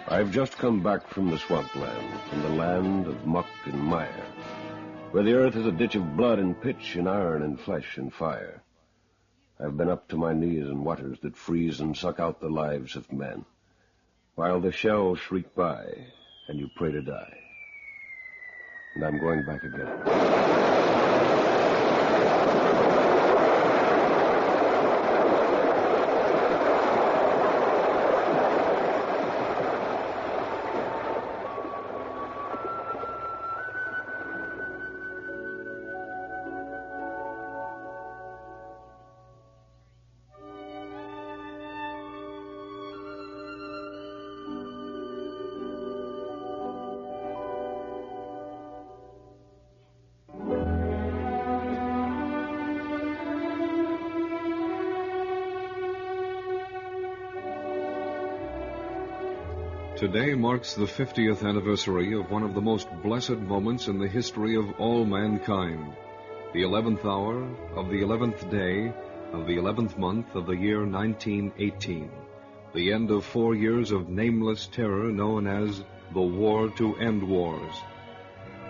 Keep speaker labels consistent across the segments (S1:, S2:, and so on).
S1: I've just come back from the swampland, from the land of muck and mire, where the earth is a ditch of blood and pitch and iron and flesh and fire. I've been up to my knees in waters that freeze and suck out the lives of men, while the shells shriek by and you pray to die. And I'm going back again.
S2: Today marks the 50th anniversary of one of the most blessed moments in the history of all mankind, the 11th hour of the 11th day of the 11th month of the year 1918, the end of 4 years of nameless terror known as the War to End Wars.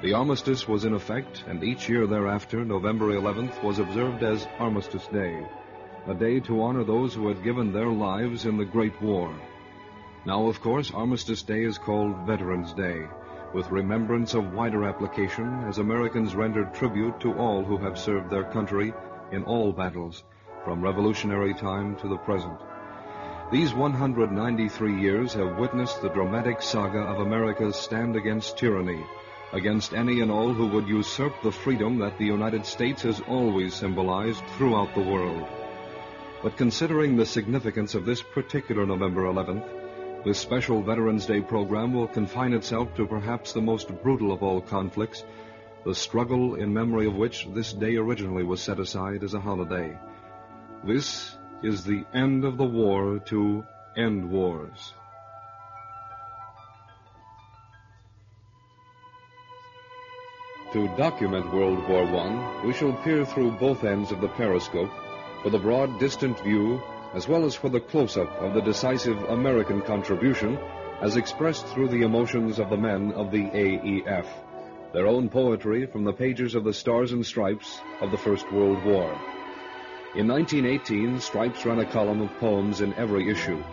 S2: The Armistice was in effect, and each year thereafter, November 11th, was observed as Armistice Day, a day to honor those who had given their lives in the Great War. Now, of course, Armistice Day is called Veterans Day, with remembrance of wider application as Americans rendered tribute to all who have served their country in all battles, from Revolutionary time to the present. These 193 years have witnessed the dramatic saga of America's stand against tyranny, against any and all who would usurp the freedom that the United States has always symbolized throughout the world. But considering the significance of this particular November 11th, this special Veterans Day program will confine itself to perhaps the most brutal of all conflicts, the struggle in memory of which this day originally was set aside as a holiday. This is the end of the war to end wars. To document World War I, we shall peer through both ends of the periscope for the broad, distant view, as well as for the close-up of the decisive American contribution as expressed through the emotions of the men of the AEF, their own poetry from the pages of the Stars and Stripes of the First World War. In 1918, Stripes ran a column of poems in every issue,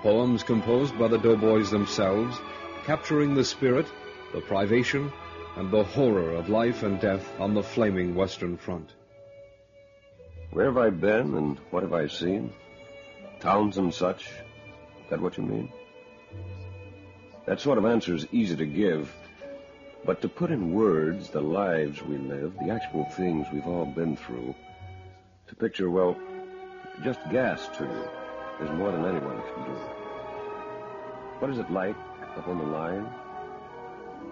S2: poems composed by the doughboys themselves, capturing the spirit, the privation, and the horror of life and death on the flaming Western Front.
S1: Where have I been and what have I seen? Towns and such? Is that what you mean? That sort of answer is easy to give, but to put in words the lives we live, the actual things we've all been through, to picture, well, just gas to you is more than anyone can do. What is it like up on the line?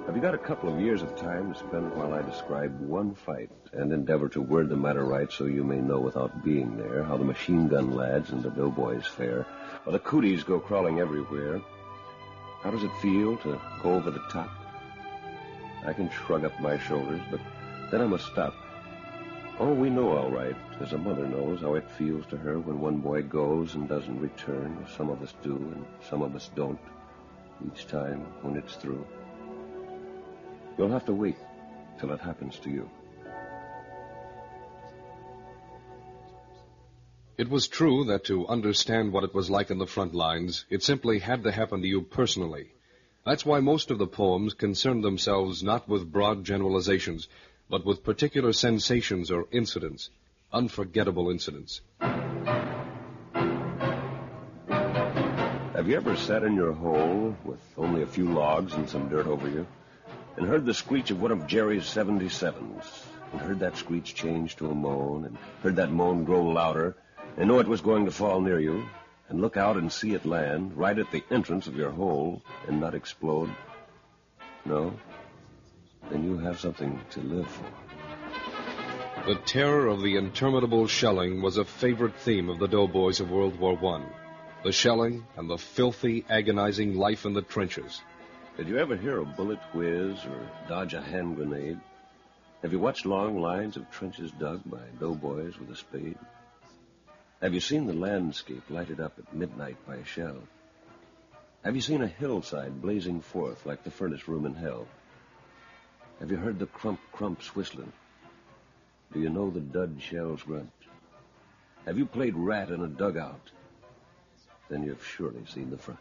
S1: Have you got a couple of years of time to spend while I describe one fight and endeavor to word the matter right so you may know without being there how the machine gun lads and the doughboys fare, or the cooties go crawling everywhere? How does it feel to go over the top? I can shrug up my shoulders, but then I must stop. Oh, we know all right, as a mother knows how it feels to her when one boy goes and doesn't return. Some of us do, and some of us don't, each time when it's through. You'll have to wait till it happens to you.
S2: It was true that to understand what it was like in the front lines, it simply had to happen to you personally. That's why most of the poems concerned themselves not with broad generalizations, but with particular sensations or incidents, unforgettable incidents.
S1: Have you ever sat in your hole with only a few logs and some dirt over you, and heard the screech of one of Jerry's 77s, and heard that screech change to a moan, and heard that moan grow louder, and know it was going to fall near you, and look out and see it land right at the entrance of your hole and not explode? No? Then you have something to live for.
S2: The terror of the interminable shelling was a favorite theme of the doughboys of World War I. The shelling and the filthy, agonizing life in the trenches.
S1: Did you ever hear a bullet whiz or dodge a hand grenade? Have you watched long lines of trenches dug by doughboys with a spade? Have you seen the landscape lighted up at midnight by a shell? Have you seen a hillside blazing forth like the furnace room in hell? Have you heard the crump-crumps whistling? Do you know the dud shells grunt? Have you played rat in a dugout? Then you've surely seen the front.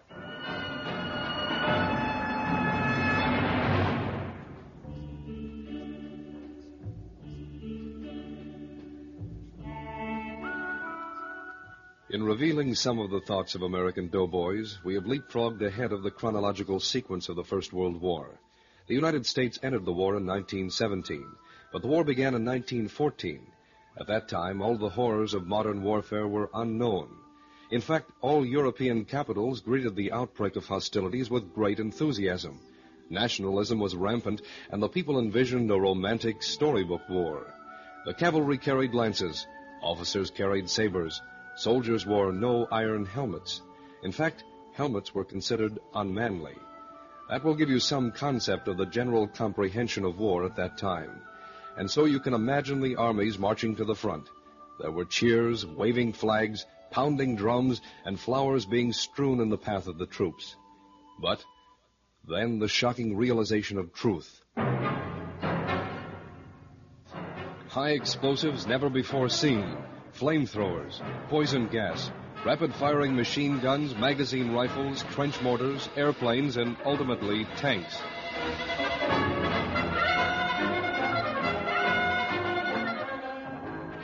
S2: In revealing some of the thoughts of American doughboys, we have leapfrogged ahead of the chronological sequence of the First World War. The United States entered the war in 1917, but the war began in 1914. At that time, all the horrors of modern warfare were unknown. In fact, all European capitals greeted the outbreak of hostilities with great enthusiasm. Nationalism was rampant, and the people envisioned a romantic storybook war. The cavalry carried lances, officers carried sabers, soldiers wore no iron helmets. In fact, helmets were considered unmanly. That will give you some concept of the general comprehension of war at that time. And so you can imagine the armies marching to the front. There were cheers, waving flags, pounding drums, and flowers being strewn in the path of the troops. But then the shocking realization of truth. High explosives never before seen, flamethrowers, poison gas, rapid-firing machine guns, magazine rifles, trench mortars, airplanes, and ultimately tanks.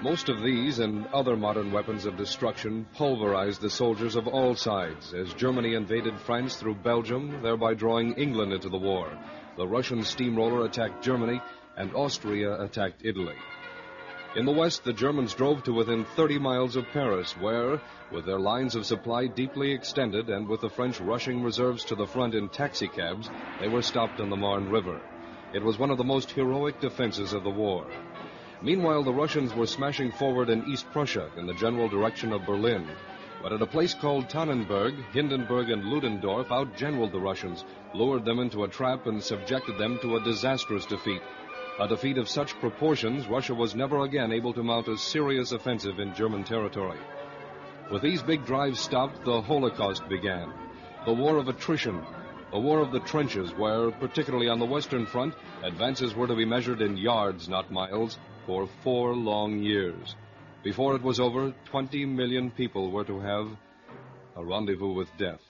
S2: Most of these and other modern weapons of destruction pulverized the soldiers of all sides as Germany invaded France through Belgium, thereby drawing England into the war. The Russian steamroller attacked Germany, and Austria attacked Italy. In the west, the Germans drove to within 30 miles of Paris, where, with their lines of supply deeply extended and with the French rushing reserves to the front in taxicabs, they were stopped on the Marne River. It was one of the most heroic defenses of the war. Meanwhile, the Russians were smashing forward in East Prussia in the general direction of Berlin. But at a place called Tannenberg, Hindenburg and Ludendorff outgeneraled the Russians, lured them into a trap, and subjected them to a disastrous defeat. A defeat of such proportions, Russia was never again able to mount a serious offensive in German territory. With these big drives stopped, the Holocaust began. The war of attrition, the war of the trenches, where, particularly on the Western Front, advances were to be measured in yards, not miles, for 4 long years. Before it was over, 20 million people were to have a rendezvous with death.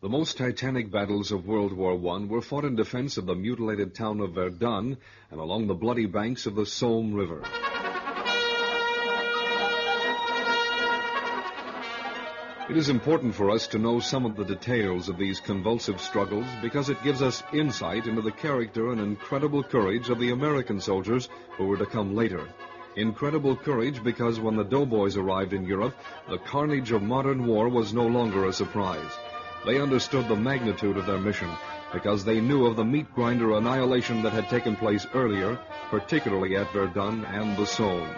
S2: The most titanic battles of World War I were fought in defense of the mutilated town of Verdun and along the bloody banks of the Somme River. It is important for us to know some of the details of these convulsive struggles because it gives us insight into the character and incredible courage of the American soldiers who were to come later. Incredible courage because when the doughboys arrived in Europe, the carnage of modern war was no longer a surprise. They understood the magnitude of their mission because they knew of the meat grinder annihilation that had taken place earlier, particularly at Verdun and the Somme.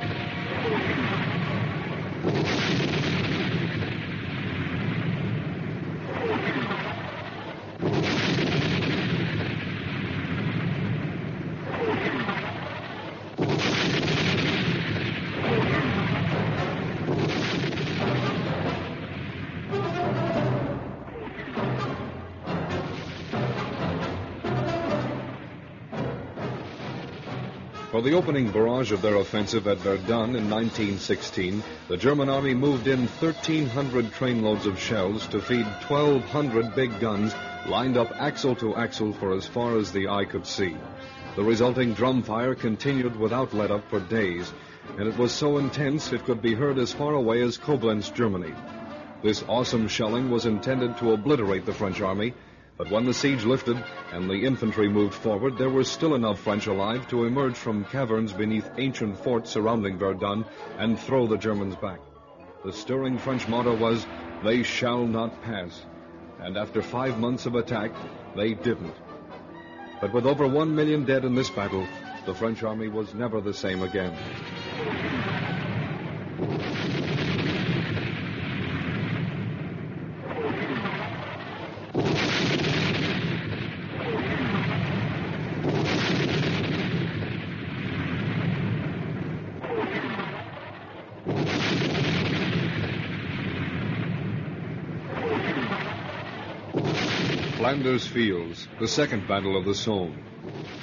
S2: For the opening barrage of their offensive at Verdun in 1916, the German army moved in 1,300 trainloads of shells to feed 1,200 big guns lined up axle to axle for as far as the eye could see. The resulting drum fire continued without let-up for days, and it was so intense it could be heard as far away as Koblenz, Germany. This awesome shelling was intended to obliterate the French army, but when the siege lifted and the infantry moved forward, there were still enough French alive to emerge from caverns beneath ancient forts surrounding Verdun and throw the Germans back. The stirring French motto was, "They shall not pass." And after 5 months of attack, they didn't. But with over 1 million dead in this battle, the French army was never the same again. Flanders Fields, the second battle of the Somme.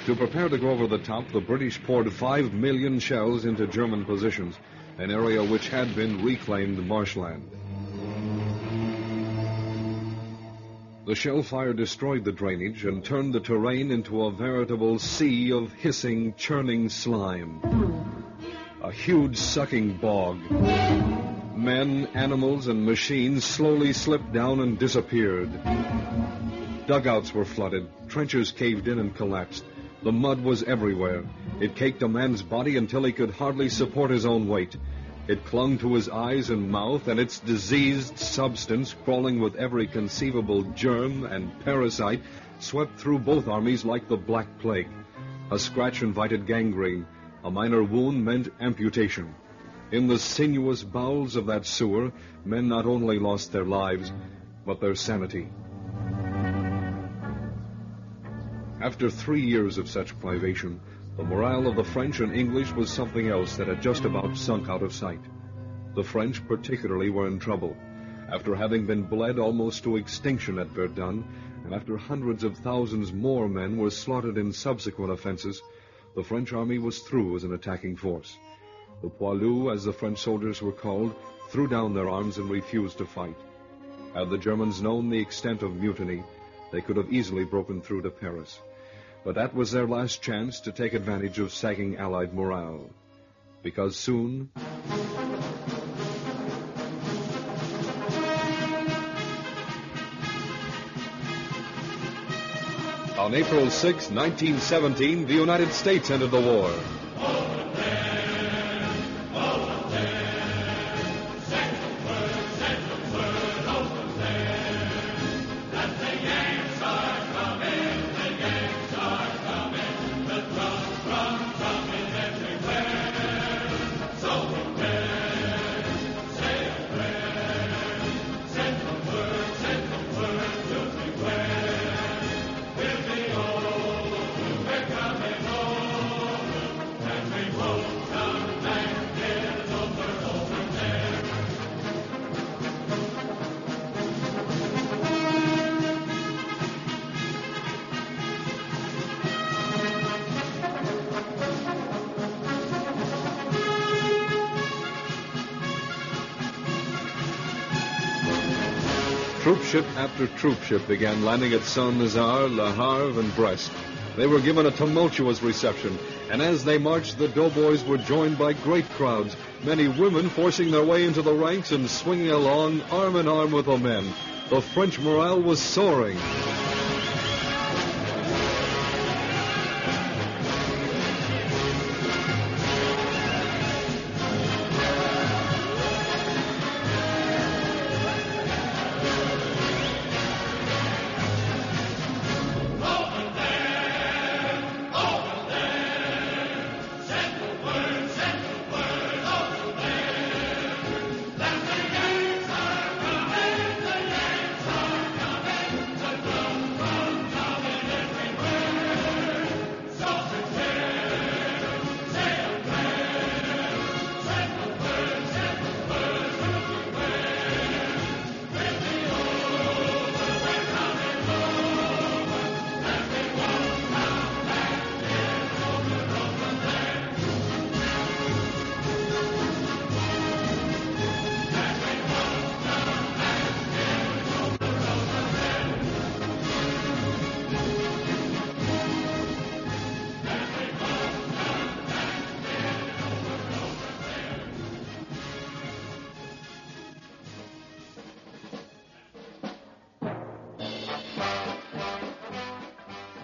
S2: To prepare to go over the top, the British poured 5 million shells into German positions, an area which had been reclaimed marshland. The shell fire destroyed the drainage and turned the terrain into a veritable sea of hissing, churning slime. A huge sucking bog. Men, animals, and machines slowly slipped down and disappeared. Dugouts were flooded, trenches caved in and collapsed. The mud was everywhere. It caked a man's body until he could hardly support his own weight. It clung to his eyes and mouth, and its diseased substance, crawling with every conceivable germ and parasite, swept through both armies like the Black Plague. A scratch invited gangrene. A minor wound meant amputation. In the sinuous bowels of that sewer, men not only lost their lives, but their sanity. After 3 years of such privation, the morale of the French and English was something else that had just about sunk out of sight. The French particularly were in trouble. After having been bled almost to extinction at Verdun, and after hundreds of thousands more men were slaughtered in subsequent offenses, the French army was through as an attacking force. The poilus, as the French soldiers were called, threw down their arms and refused to fight. Had the Germans known the extent of mutiny, they could have easily broken through to Paris. But that was their last chance to take advantage of sagging Allied morale. Because soon... On April 6, 1917, the United States entered the war. Troopship after troopship began landing at Saint-Nazaire, Le Havre, and Brest. They were given a tumultuous reception, and as they marched, the doughboys were joined by great crowds, many women forcing their way into the ranks and swinging along arm in arm with the men. The French morale was soaring.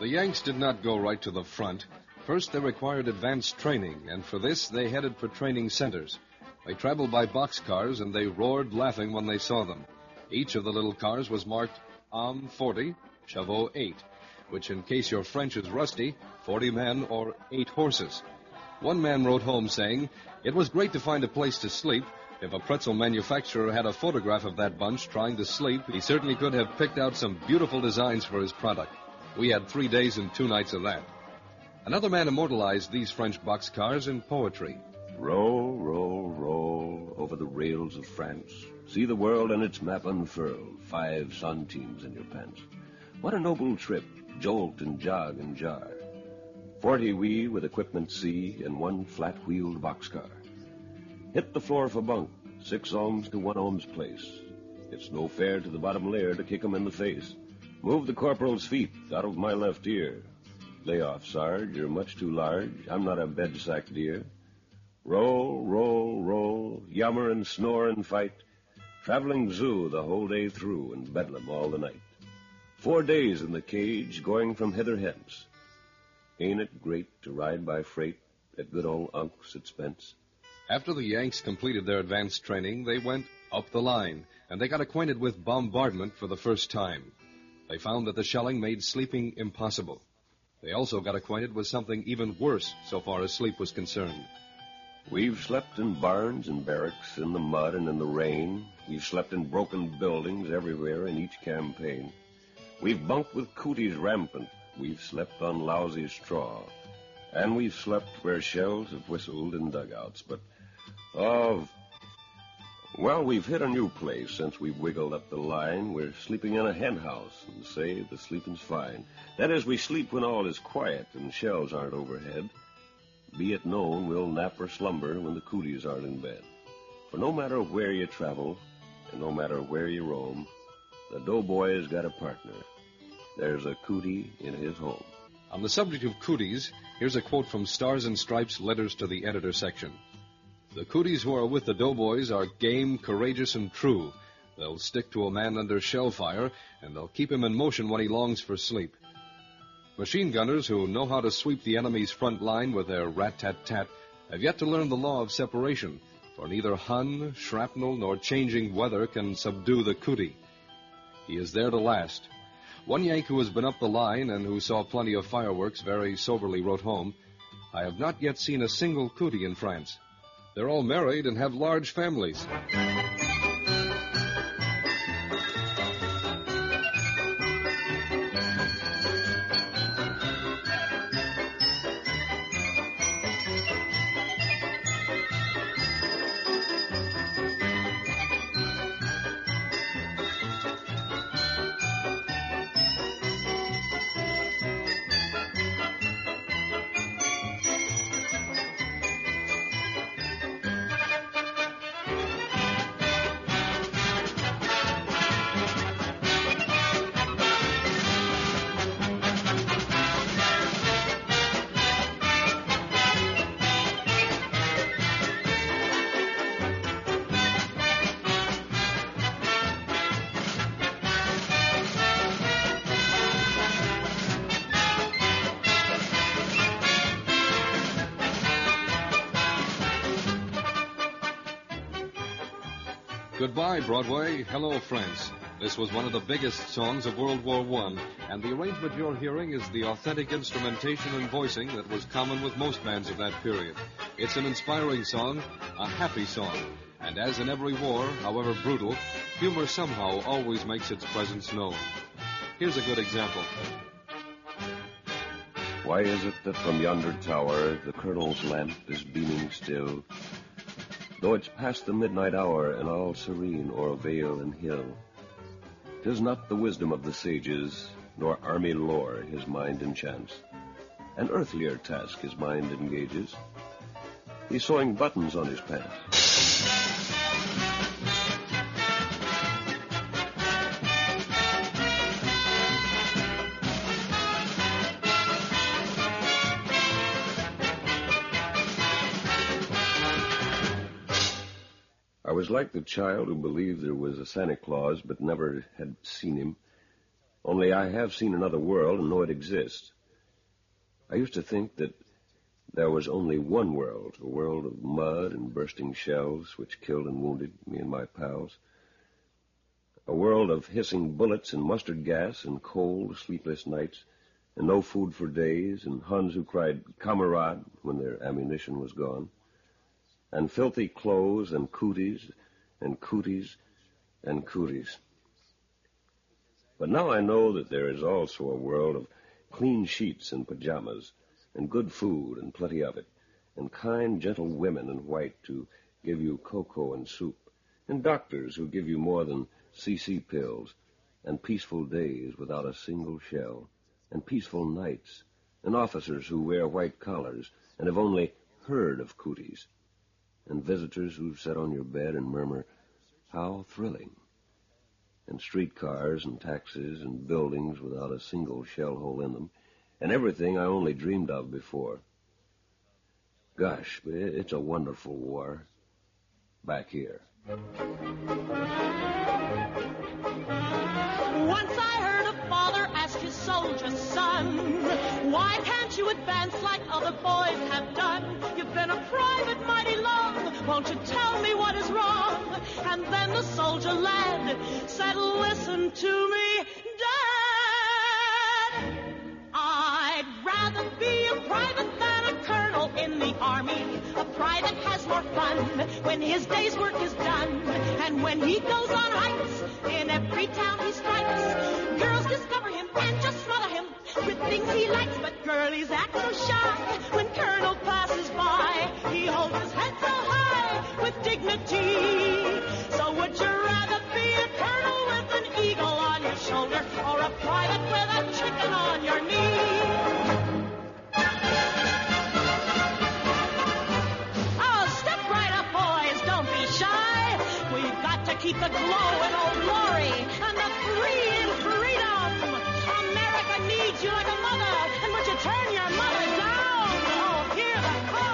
S2: The Yanks did not go right to the front. First, they required advanced training, and for this, they headed for training centers. They traveled by boxcars, and they roared laughing when they saw them. Each of the little cars was marked Homme 40, Chevaux 8, which, in case your French is rusty, 40 men or 8 horses. One man wrote home saying, "It was great to find a place to sleep. If a pretzel manufacturer had a photograph of that bunch trying to sleep, he certainly could have picked out some beautiful designs for his product. We had 3 days and 2 nights of that." Another man immortalized these French boxcars in poetry.
S1: Roll, roll, roll over the rails of France. See the world on its map unfurled, 5 centimes in your pants. What a noble trip, jolt and jog and jar. 40 we with equipment C and 1 flat-wheeled boxcar. Hit the floor for bunk, 6 ohms to 1 ohm's place. It's no fair to the bottom layer to kick 'em in the face. Move the corporal's feet out of my left ear. Lay off, Sarge, you're much too large. I'm not a bed-sack deer. Roll, roll, roll, yammer and snore and fight. Traveling zoo the whole day through and bedlam all the night. 4 days in the cage, going from hither hence. Ain't it great to ride by freight at good old Unc's expense?
S2: After the Yanks completed their advanced training, they went up the line, and they got acquainted with bombardment for the first time. They found that the shelling made sleeping impossible. They also got acquainted with something even worse so far as sleep was concerned.
S1: We've slept in barns and barracks, in the mud and in the rain. We've slept in broken buildings everywhere in each campaign. We've bunked with cooties rampant. We've slept on lousy straw. And we've slept where shells have whistled in dugouts. But, well, we've hit a new place since we've wiggled up the line. We're sleeping in a hen house, and say the sleeping's fine. That is, we sleep when all is quiet and shells aren't overhead. Be it known, we'll nap or slumber when the cooties aren't in bed. For no matter where you travel, and no matter where you roam, the doughboy's got a partner. There's a cootie in his home.
S2: On the subject of cooties, here's a quote from Stars and Stripes' Letters to the Editor section. "The cooties who are with the doughboys are game, courageous, and true. They'll stick to a man under shell fire, and they'll keep him in motion when he longs for sleep. Machine gunners who know how to sweep the enemy's front line with their rat-tat-tat have yet to learn the law of separation, for neither Hun, shrapnel, nor changing weather can subdue the cootie. He is there to last." One Yank who has been up the line and who saw plenty of fireworks very soberly wrote home, "I have not yet seen a single cootie in France. They're all married and have large families." Goodbye, Broadway. Hello, France. This was one of the biggest songs of World War I, and the arrangement you're hearing is the authentic instrumentation and voicing that was common with most bands of that period. It's an inspiring song, a happy song, and as in every war, however brutal, humor somehow always makes its presence known. Here's a good example.
S1: Why is it that from yonder tower the colonel's lamp is beaming still, though it's past the midnight hour and all serene o'er vale and hill? 'Tis not the wisdom of the sages, nor army lore his mind enchants. An earthlier task his mind engages. He's sewing buttons on his pants. I was like the child who believed there was a Santa Claus but never had seen him. Only I have seen another world and know it exists. I used to think that there was only one world, a world of mud and bursting shells which killed and wounded me and my pals. A world of hissing bullets and mustard gas and cold, sleepless nights and no food for days and Huns who cried "Kamerad" when their ammunition was gone. And filthy clothes and cooties and cooties and cooties. But now I know that there is also a world of clean sheets and pajamas and good food and plenty of it, and kind, gentle women in white to give you cocoa and soup, and doctors who give you more than CC pills, and peaceful days without a single shell, and peaceful nights, and officers who wear white collars and have only heard of cooties, and visitors who sit on your bed and murmur, "How thrilling," and streetcars and taxis and buildings without a single shell hole in them, and everything I only dreamed of before. Gosh, but it's a wonderful war back here.
S3: Once I heard a father ask his soldier son, "Why can't you advance like other boys have done? You've been a private mighty long. Won't you tell me what is wrong?" And then the soldier lad said, "Listen to me, Dad. I'd rather be a private than a colonel in the army. A private has more fun when his day's work is done. And when he goes on hikes, in every town he strikes, girls discover him and just smother him with things he likes. But girlies act so shy when Colonel passes by. He holds his head so high with dignity. So would you rather be a colonel with an eagle on your shoulder or a private with a chicken on your knee?" Oh, step right up, boys. Don't be shy. We've got to keep the glow in old glory and the free in freedom. America needs you like a mother, and would you turn your mother down? Oh, hear the call.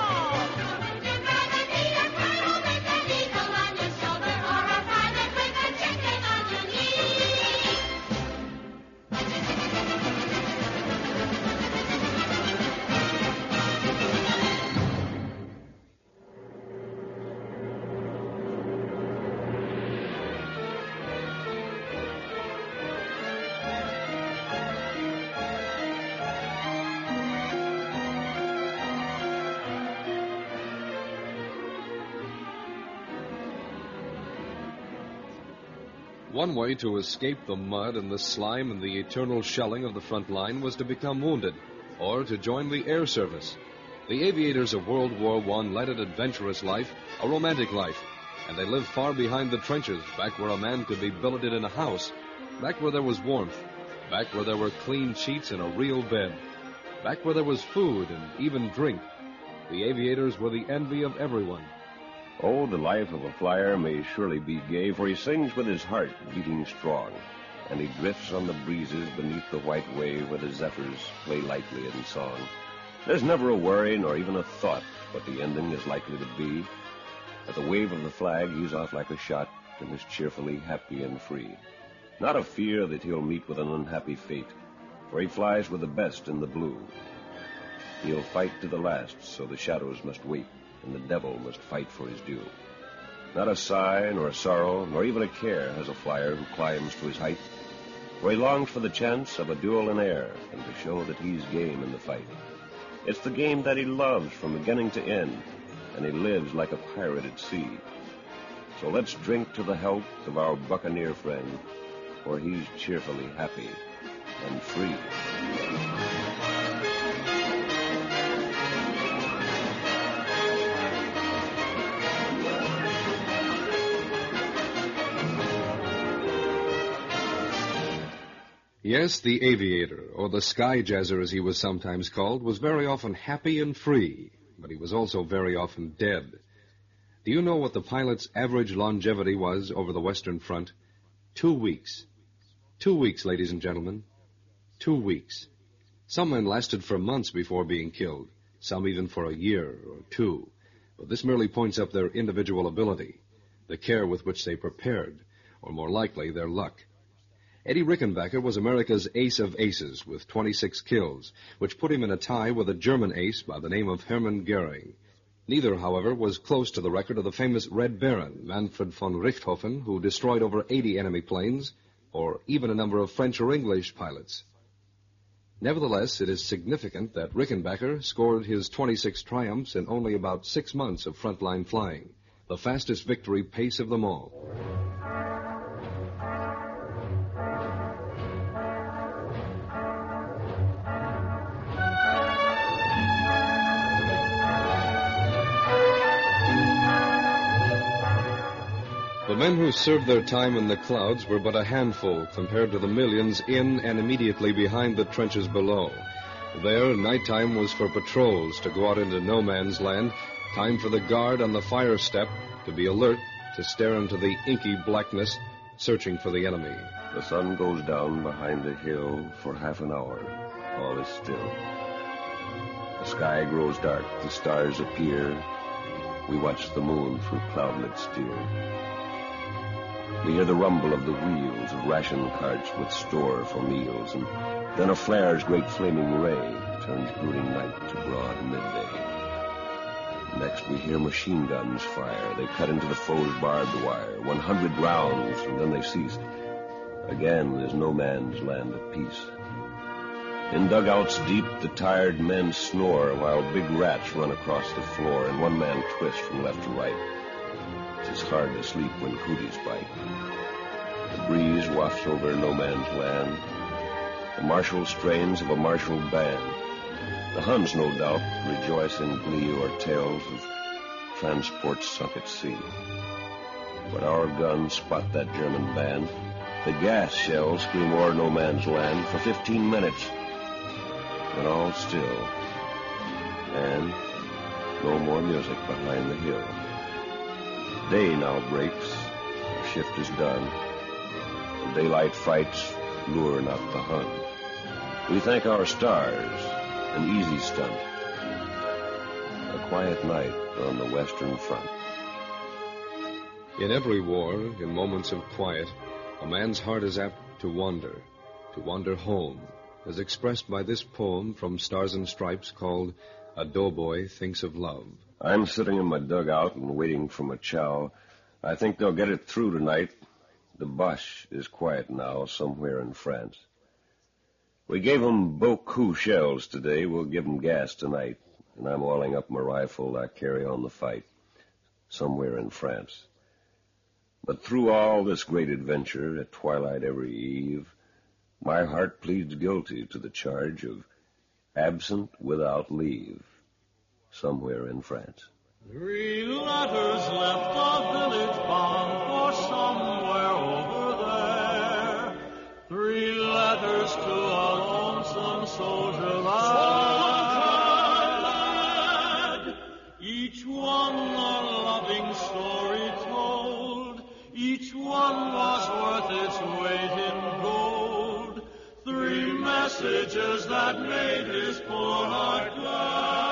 S3: Would you rather be a colonel with an eagle on your shoulder or a private with a chicken on your knee?
S2: One way to escape the mud and the slime and the eternal shelling of the front line was to become wounded, or to join the air service. The aviators of World War I led an adventurous life, a romantic life, and they lived far behind the trenches, back where a man could be billeted in a house, back where there was warmth, back where there were clean sheets and a real bed, back where there was food and even drink. The aviators were the envy of everyone.
S1: Oh, the life of a flyer may surely be gay, for he sings with his heart beating strong, and he drifts on the breezes beneath the white wave where the zephyrs play lightly in song. There's never a worry nor even a thought what the ending is likely to be. At the wave of the flag, he's off like a shot and is cheerfully happy and free. Not a fear that he'll meet with an unhappy fate, for he flies with the best in the blue. He'll fight to the last, so the shadows must wait, and the devil must fight for his due. Not a sigh, nor a sorrow, nor even a care has a flyer who climbs to his height, for he longs for the chance of a duel in air and to show that he's game in the fight. It's the game that he loves from beginning to end, and he lives like a pirate at sea. So let's drink to the health of our buccaneer friend, for he's cheerfully happy and free.
S2: Yes, the aviator, or the sky jazzer as he was sometimes called, was very often happy and free, but he was also very often dead. Do you know what the pilot's average longevity was over the Western Front? 2 weeks. 2 weeks, ladies and gentlemen. 2 weeks. Some men lasted for months before being killed, some even for a year or two. But this merely points up their individual ability, the care with which they prepared, or more likely, their luck. Eddie Rickenbacker was America's ace of aces with 26 kills, which put him in a tie with a German ace by the name of Hermann Goering. Neither, however, was close to the record of the famous Red Baron, Manfred von Richthofen, who destroyed over 80 enemy planes, or even a number of French or English pilots. Nevertheless, it is significant that Rickenbacker scored his 26 triumphs in only about 6 months of frontline flying, the fastest victory pace of them all. The men who served their time in the clouds were but a handful compared to the millions in and immediately behind the trenches below. There, nighttime was for patrols to go out into no man's land, time for the guard on the fire step to be alert, to stare into the inky blackness, searching for the enemy.
S1: The sun goes down behind the hill for half an hour. All is still. The sky grows dark, the stars appear. We watch the moon through cloudlet steer. We hear the rumble of the wheels of ration carts with store for meals, and then a flare's great flaming ray turns brooding night to broad midday. Next we hear machine guns fire. They cut into the foe's barbed wire, 100 rounds, and then they cease. Again, there's no man's land of peace. In dugouts deep, the tired men snore, while big rats run across the floor, and one man twists from left to right. It's hard to sleep when cooties bite. The breeze wafts over no man's land, the martial strains of a martial band. The Huns, no doubt, rejoice in glee or tales of transports sunk at sea. But our guns spot that German band. The gas shells scream o'er no man's land for 15 minutes. Then all still, and no more music behind the hill. Day now breaks, the shift is done. The daylight fights lure not the Hun. We thank our stars, an easy stunt. A quiet night on the Western Front.
S2: In every war, in moments of quiet, a man's heart is apt to wander home, as expressed by this poem from Stars and Stripes called A Doughboy Thinks of Love.
S1: I'm sitting in my dugout and waiting for my chow. I think they'll get it through tonight. The Boche is quiet now somewhere in France. We gave 'em beaucoup shells today. We'll give 'em gas tonight. And I'm oiling up my rifle. I carry on the fight somewhere in France. But through all this great adventure, at twilight every eve, my heart pleads guilty to the charge of absent without leave. Somewhere in France.
S4: 3 letters left a village bound for somewhere over there. 3 letters to a lonesome soldier lad. Each one a loving story told. Each one was worth its weight in gold. 3 messages that made his poor heart glad.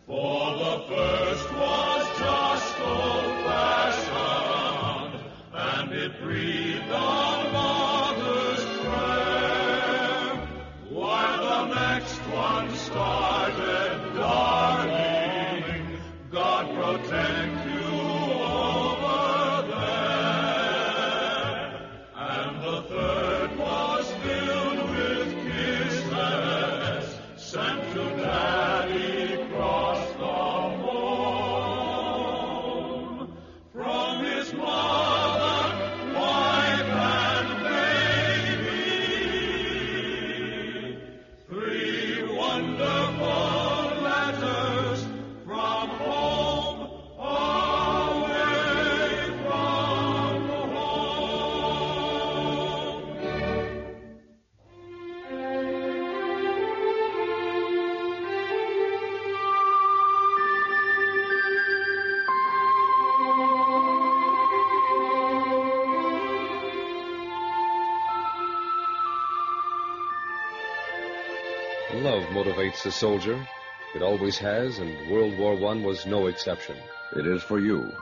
S4: For the first was just old-fashioned, and it breathed a mother's prayer, while the next one started, darling, God
S2: Love motivates the soldier. It always has, and World War I was no exception.
S1: It is for you.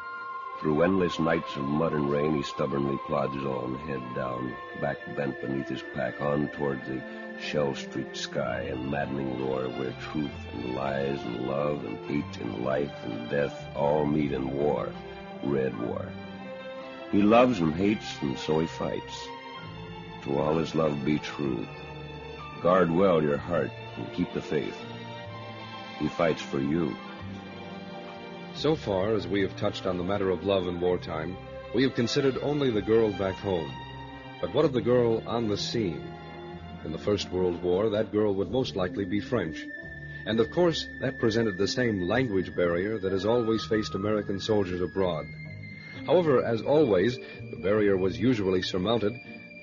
S1: Through endless nights of mud and rain, he stubbornly plods on, head down, back bent beneath his pack, on toward the shell-streaked sky and maddening roar where truth and lies and love and hate and life and death all meet in war, red war. He loves and hates, and so he fights. To all his love be true. Guard well your heart and keep the faith. He fights for you.
S2: So far as we have touched on the matter of love in wartime, we have considered only the girl back home. But what of the girl on the scene? In the First World War, that girl would most likely be French. And of course, that presented the same language barrier that has always faced American soldiers abroad. However, as always, the barrier was usually surmounted,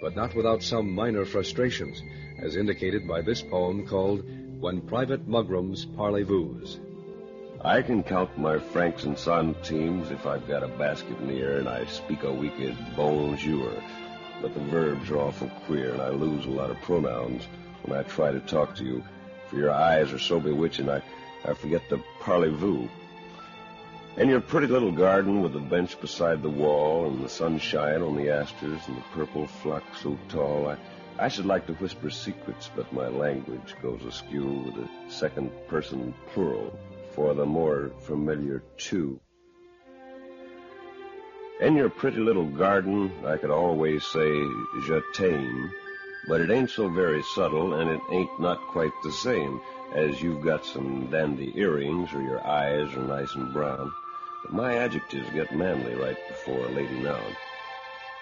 S2: but not without some minor frustrations, as indicated by this poem called When Private Mugrams Parlez-Vous.
S1: I can count my francs and centimes if I've got a basket in the air and I speak a wicked bonjour. But the verbs are awful queer, and I lose a lot of pronouns when I try to talk to you, for your eyes are so bewitching I forget the parlez-vous. In your pretty little garden with the bench beside the wall and the sunshine on the asters and the purple phlox so tall, I should like to whisper secrets, but my language goes askew with the second-person plural for the more familiar two. In your pretty little garden, I could always say, je t'aime, but it ain't so very subtle, and it ain't not quite the same, as you've got some dandy earrings or your eyes are nice and brown. But my adjectives get manly right before a lady noun.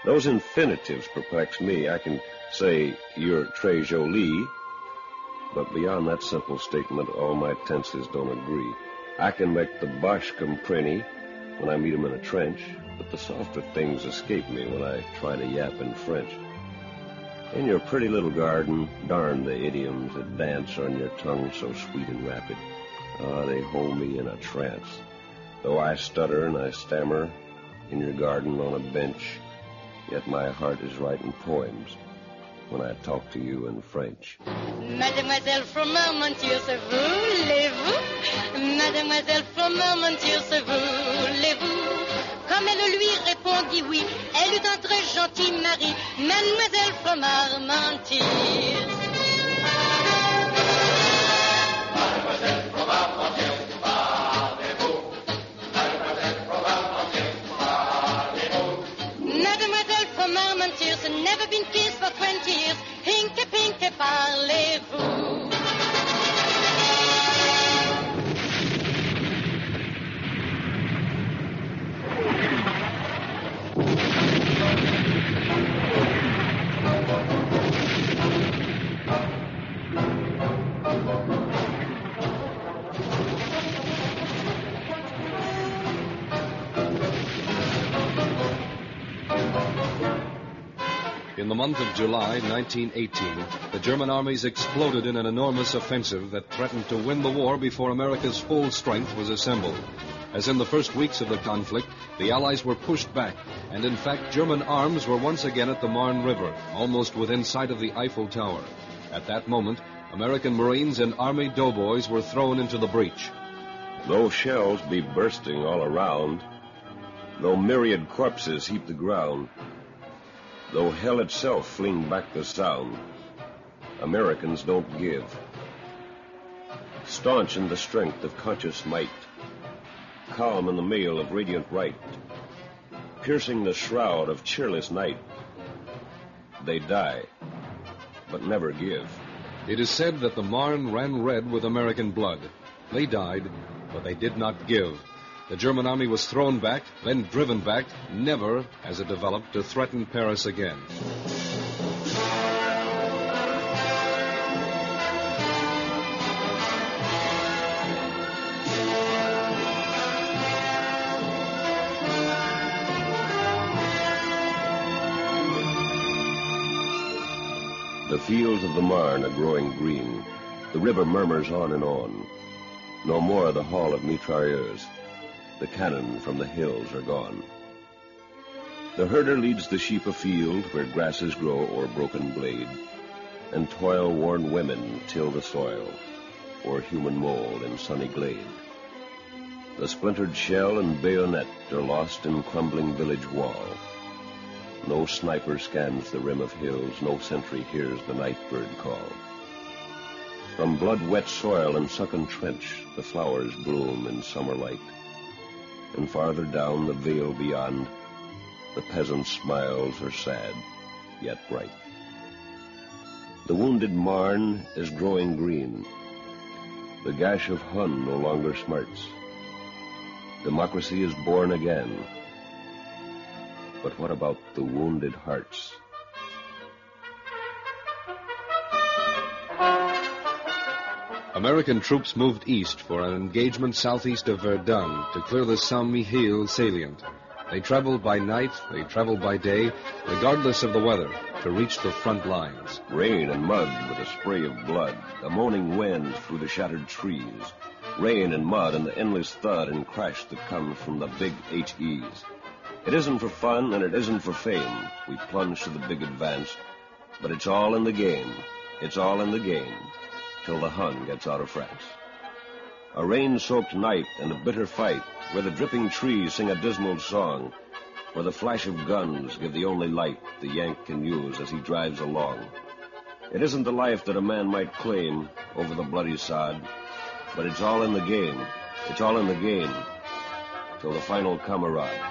S1: Those infinitives perplex me. I can say, you're très jolie, but beyond that simple statement, all my tenses don't agree. I can make the Boche compreni when I meet him in a trench, but the softer things escape me when I try to yap in French. In your pretty little garden, darn the idioms that dance on your tongue so sweet and rapid. They hold me in a trance. Though I stutter and I stammer in your garden on a bench, yet my heart is writing poems when I talk to you in French.
S5: Mademoiselle from Armistice, voulez-vous? Mademoiselle from Armistice, voulez-vous? Comme elle lui répondit oui, elle eut un très gentil mari, Mademoiselle from Armistice. Mademoiselle from Armistice, parlez-vous? Mademoiselle from Armistice, parlez-vous? Mademoiselle from Armistice, never been kissed for 20 years, pinky, pinky, parlez-vous?
S2: In the month of July 1918, the German armies exploded in an enormous offensive that threatened to win the war before America's full strength was assembled. As in the first weeks of the conflict, the Allies were pushed back, and in fact, German arms were once again at the Marne River, almost within sight of the Eiffel Tower. At that moment, American Marines and Army doughboys were thrown into the breach.
S1: Though shells be bursting all around, though myriad corpses heap the ground, though hell itself fling back the sound, Americans don't give. Staunch in the strength of conscious might, calm in the mail of radiant right, piercing the shroud of cheerless night, they die, but never give.
S2: It is said that the Marne ran red with American blood. They died, but they did not give. The German army was thrown back, then driven back, never, as it developed, to threaten Paris again.
S1: The fields of the Marne are growing green. The river murmurs on and on. No more the hall of mitrailleurs. The cannon from the hills are gone. The herder leads the sheep afield where grasses grow o'er broken blade. and toil-worn women till the soil, or human mold in sunny glade. The splintered shell and bayonet are lost in crumbling village wall. No sniper scans the rim of hills, no sentry hears the night bird call. From blood-wet soil and sunken trench, the flowers bloom in summer light. And farther down the vale beyond, the peasant's smiles are sad, yet bright. The wounded Marne is growing green. The gash of Hun no longer smarts. Democracy is born again. But what about the wounded hearts?
S2: American troops moved east for an engagement southeast of Verdun to clear the Saint-Mihiel salient. They traveled by night, they traveled by day, regardless of the weather, to reach the front lines.
S1: Rain and mud with a spray of blood, a moaning wind through the shattered trees. Rain and mud and the endless thud and crash that comes from the big HEs. It isn't for fun and it isn't for fame. We plunge to the big advance, but it's all in the game. It's all in the game, till the Hun gets out of France. A rain-soaked night and a bitter fight, where the dripping trees sing a dismal song, where the flash of guns give the only light the Yank can use as he drives along. It isn't the life that a man might claim over the bloody sod, but it's all in the game. It's all in the game, till the final camarade.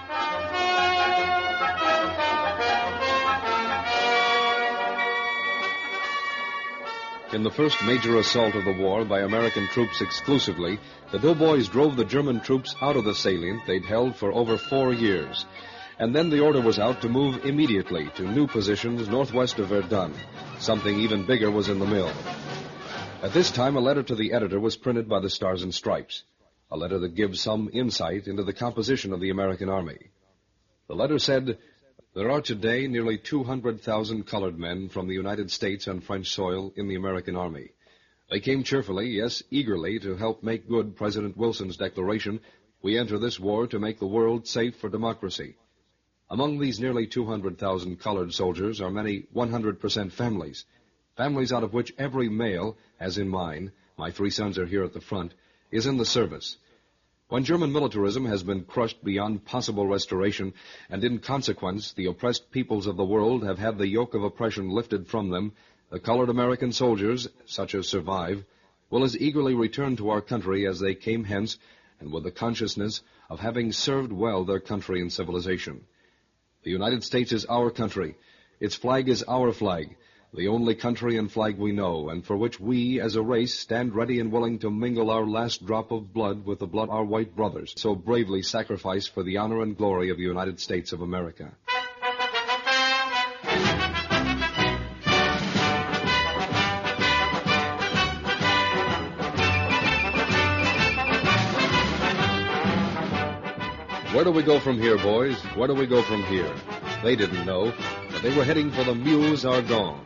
S2: In the first major assault of the war by American troops exclusively, the doughboys drove the German troops out of the salient they'd held for over 4 years. And then the order was out to move immediately to new positions northwest of Verdun. Something even bigger was in the mill. At this time, a letter to the editor was printed by the Stars and Stripes, a letter that gives some insight into the composition of the American Army. The letter said, "There are today nearly 200,000 colored men from the United States on French soil in the American Army. They came cheerfully, yes, eagerly, to help make good President Wilson's declaration, 'We enter this war to make the world safe for democracy.' Among these nearly 200,000 colored soldiers are many 100% families, families out of which every male, as in mine, my 3 sons are here at the front, is in the service. When German militarism has been crushed beyond possible restoration, and in consequence the oppressed peoples of the world have had the yoke of oppression lifted from them, the colored American soldiers, such as survive, will as eagerly return to our country as they came hence, and with the consciousness of having served well their country and civilization. The United States is our country. Its flag is our flag, the only country and flag we know, and for which we, as a race, stand ready and willing to mingle our last drop of blood with the blood our white brothers so bravely sacrificed for the honor and glory of the United States of America." Where do we go from here, boys? Where do we go from here? They didn't know, but they were heading for the Meuse Argonne.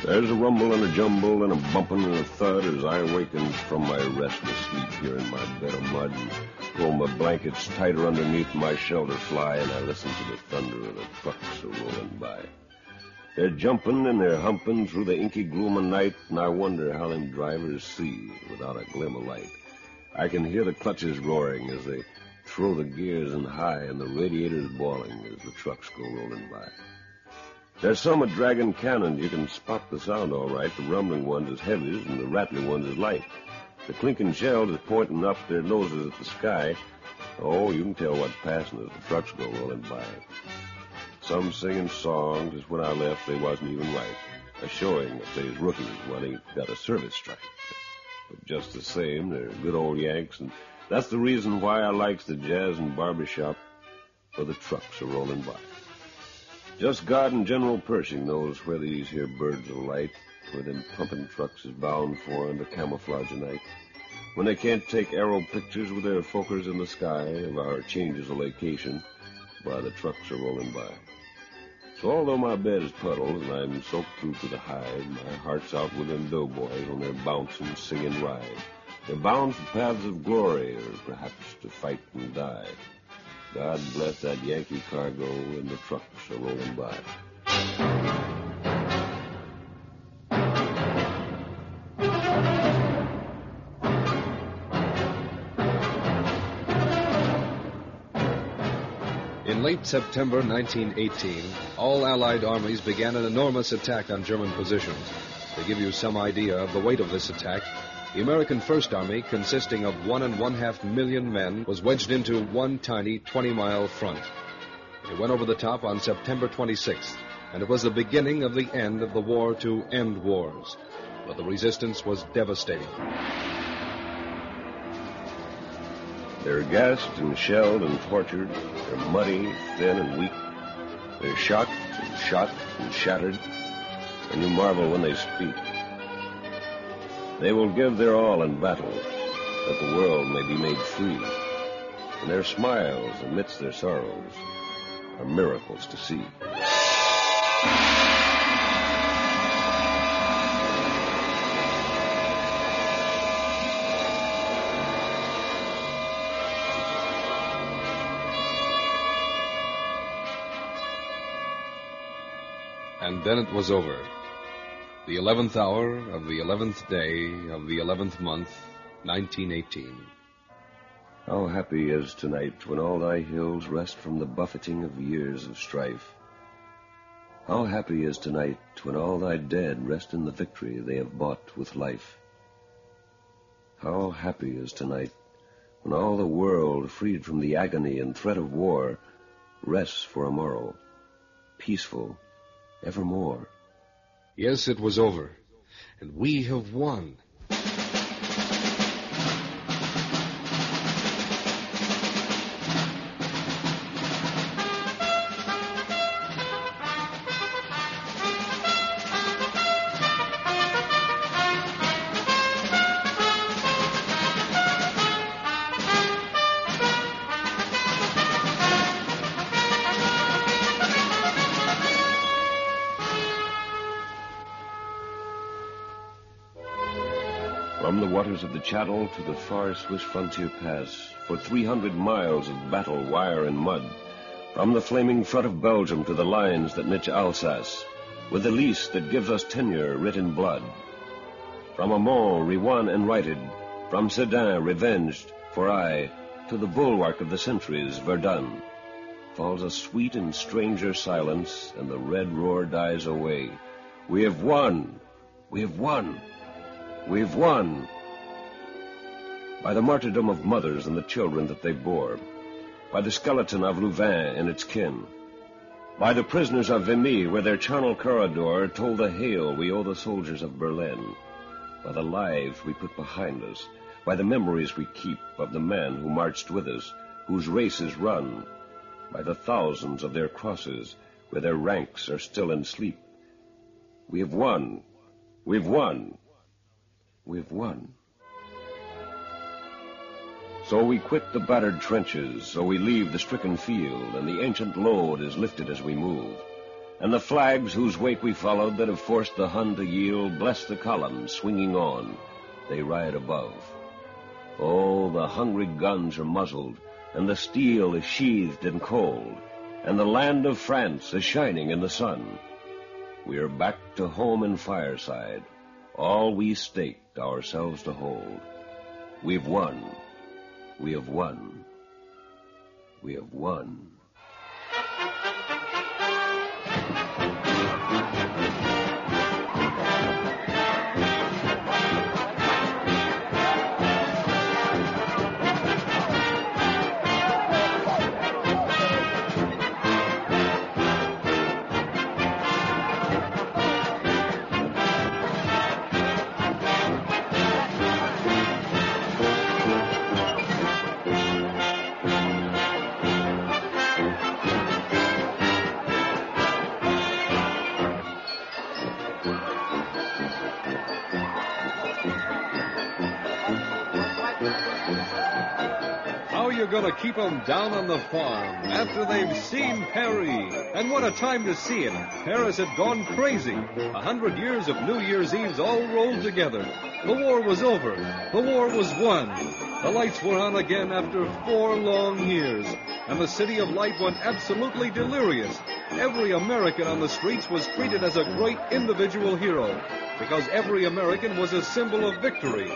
S1: There's a rumble and a jumble and a bumping and a thud as I awaken from my restless sleep here in my bed of mud and pull my blankets tighter underneath my shelter fly, and I listen to the thunder of the trucks a-rolling by. They're jumping and they're humping through the inky gloom of night, and I wonder how them drivers see without a glim of light. I can hear the clutches roaring as they throw the gears in high and the radiators boiling as the trucks go rolling by. There's some a-dragging cannons. You can spot the sound all right. The rumbling ones is heavies and the rattling ones is light. The clinking shells is pointing up their noses at the sky. Oh, you can tell what's passing as the trucks go rolling by. Some singing songs as when I left they wasn't even right, a showing that they's rookies when they got a service strike. But just the same, they're good old Yanks, and that's the reason why I likes the jazz and barbershop, for the trucks are rolling by. Just God and General Pershing knows where these here birds will light, where them pumping trucks is bound for under camouflage of night. When they can't take aero pictures with their fokers in the sky of our changes of location, while the trucks are rolling by. So although my bed is puddled and I'm soaked through to the hide, my heart's out with them doughboys on their bouncing, singing ride. They're bound for paths of glory, or perhaps to fight and die. God bless that Yankee cargo and the trucks are rolling by.
S2: late September 1918, all Allied armies began an enormous attack on German positions. To give you some idea of the weight of this attack, the American First Army, consisting of 1.5 million men, was wedged into one tiny 20-mile front. It went over the top on September 26th, and it was the beginning of the end of the war to end wars. But the resistance was devastating.
S1: They're gassed and shelled and tortured. They're muddy, thin, and weak. They're shocked and shot and shattered, and you marvel when they speak. They will give their all in battle, that the world may be made free, and their smiles amidst their sorrows are miracles to see.
S2: And then it was over. The 11th hour of the 11th day of the 11th month, 1918.
S1: How happy is tonight when all thy hills rest from the buffeting of years of strife. How happy is tonight when all thy dead rest in the victory they have bought with life. How happy is tonight when all the world, freed from the agony and threat of war, rests for a morrow, peaceful evermore.
S2: Yes, it was over, and we have won.
S1: From the waters of the Channel to the far Swiss frontier pass, for 300 miles of battle, wire, and mud, from the flaming front of Belgium to the lines that niche Alsace, with the lease that gives us tenure writ in blood. From Amont, rewon and righted, from Sedan, revenged, for aye, to the bulwark of the centuries, Verdun, falls a sweet and stranger silence, and the red roar dies away. We have won! We have won! We've won! By the martyrdom of mothers and the children that they bore, by the skeleton of Louvain and its kin, by the prisoners of Vimy, where their charnel corridor told the hail we owe the soldiers of Berlin, by the lives we put behind us, by the memories we keep of the men who marched with us, whose race is run, by the thousands of their crosses, where their ranks are still in sleep. We have won! We've won! We've won. So we quit the battered trenches, so we leave the stricken field, and the ancient load is lifted as we move. And the flags whose wake we followed that have forced the Hun to yield bless the columns swinging on. They ride above. Oh, the hungry guns are muzzled, and the steel is sheathed and cold, and the land of France is shining in the sun. We are back to home and fireside, all we staked ourselves to hold. We've won. We have won. We have won.
S2: You're going to keep them down on the farm after they've seen Paris. And what a time to see it. Paris had gone crazy. 100 years of New Year's Eves all rolled together. The war was over. The war was won. The lights were on again after 4 long years. And the City of Light went absolutely delirious. Every American on the streets was treated as a great individual hero, because every American was a symbol of victory.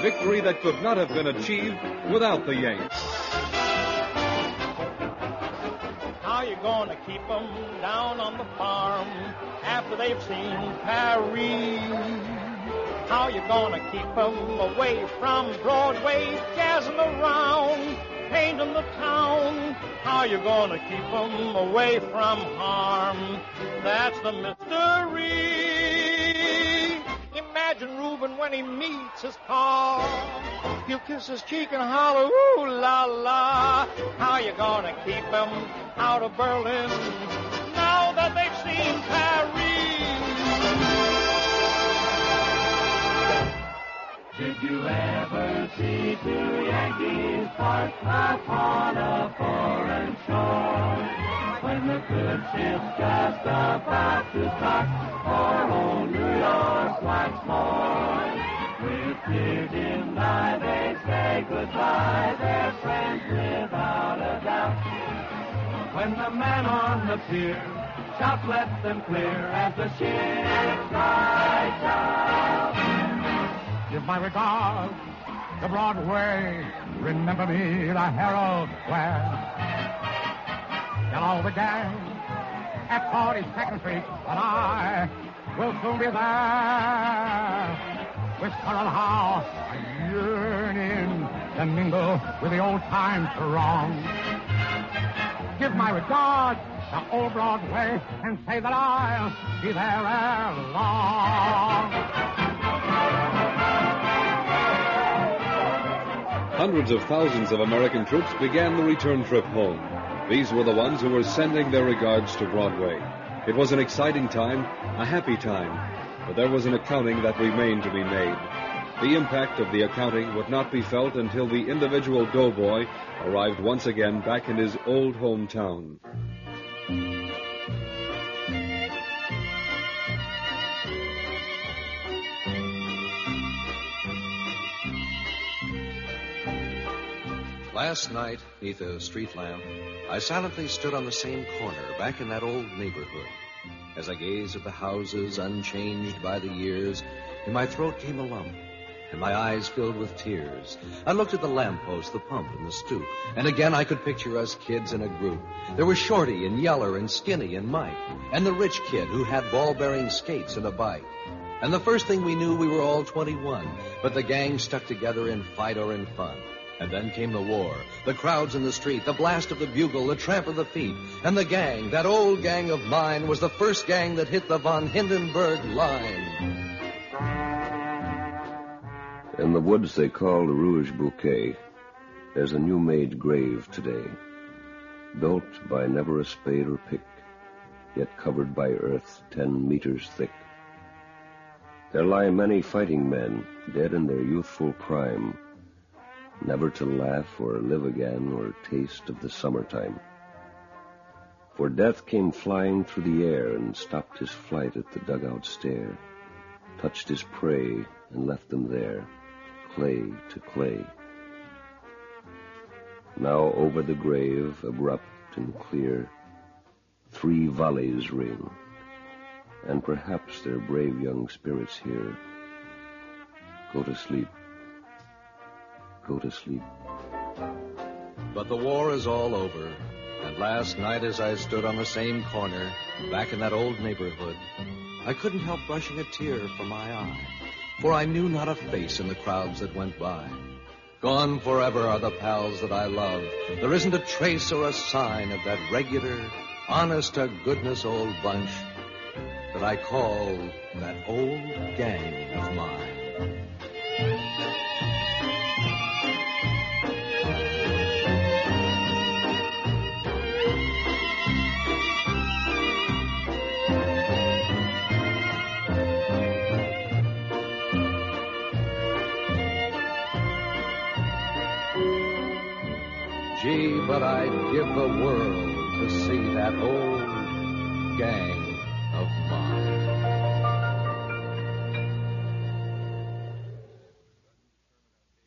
S2: Victory that could not have been achieved without the Yanks.
S6: How you
S4: keep 'em down on the farm after they've seen Paris? How you gonna keep 'em away from Broadway, jazzing around, painting the town? How you gonna keep 'em away from harm? That's the mystery. Imagine Reuben when he meets his pa. He'll kiss his cheek and holler, ooh, la, la. How you gonna keep 'em out of Berlin now that they've seen Paris?
S6: Did you ever see two Yankees park upon a foreign shore? When the good ship's just about to start for old New York once more. With tears in their eyes, they say goodbye, they're friends without a doubt. When the man on the pier shouts, let them clear as the ship rides out.
S7: Give my regards to Broadway, remember me, the Herald Square. Tell all the gang at 42nd Street that I will soon be there. Whisper of how I yearn in to mingle with the old-time throng. Give my regards to old Broadway and say that I'll be there ere long.
S2: Hundreds of thousands of American troops began the return trip home. These were the ones who were sending their regards to Broadway. It was an exciting time, a happy time, but there was an accounting that remained to be made. The impact of the accounting would not be felt until the individual doughboy arrived once again back in his old hometown.
S8: Last night, neath a street lamp, I silently stood on the same corner back in that old neighborhood. As I gazed at the houses unchanged by the years, in my throat came a lump, and my eyes filled with tears. I looked at the lamppost, the pump, and the stoop, and again I could picture us kids in a group. There was Shorty and Yeller and Skinny and Mike, and the rich kid who had ball-bearing skates and a bike. And the first thing we knew, we were all 21, but the gang stuck together in fight or in fun. And then came the war, the crowds in the street, the blast of the bugle, the tramp of the feet. And the gang, that old gang of mine, was the first gang that hit the von Hindenburg line.
S1: In the woods they call the Rouge Bouquet, there's a new-made grave today, built by never a spade or pick, yet covered by earth 10 meters thick. There lie many fighting men, dead in their youthful prime, never to laugh or live again or taste of the summertime. For death came flying through the air and stopped his flight at the dugout stair, touched his prey and left them there, clay to clay. Now over the grave, abrupt and clear, 3 volleys ring, and perhaps their brave young spirits here. Go to sleep. Go to sleep.
S8: But the war is all over, and last night as I stood on the same corner, back in that old neighborhood, I couldn't help brushing a tear from my eye, for I knew not a face in the crowds that went by. Gone forever are the pals that I love. There isn't a trace or a sign of that regular, honest-to-goodness old bunch that I call that old gang of mine. Gee, but I'd give the world to see that old gang of mine.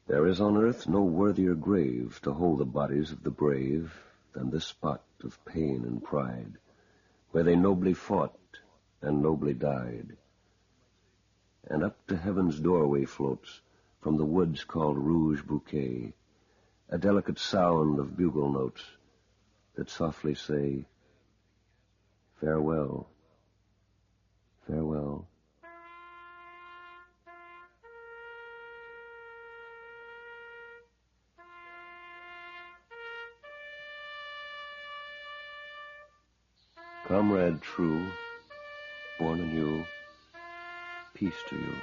S1: There is on earth no worthier grave to hold the bodies of the brave than this spot of pain and pride, where they nobly fought and nobly died. And up to heaven's doorway floats, from the woods called Rouge Bouquet, a delicate sound of bugle notes that softly say, Farewell. Farewell. Comrade true, born anew, peace to you.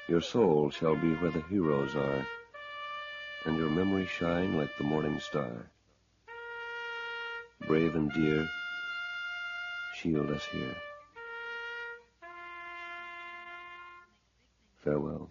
S1: Your soul shall be where the heroes are, and your memory shine like the morning star. Brave and dear, shield us here. Farewell.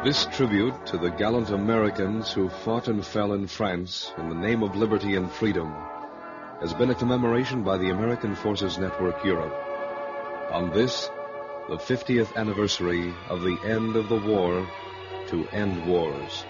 S2: This tribute to the gallant Americans who fought and fell in France in the name of liberty and freedom has been a commemoration by the American Forces Network Europe on this, the 50th anniversary of the end of the war to end wars.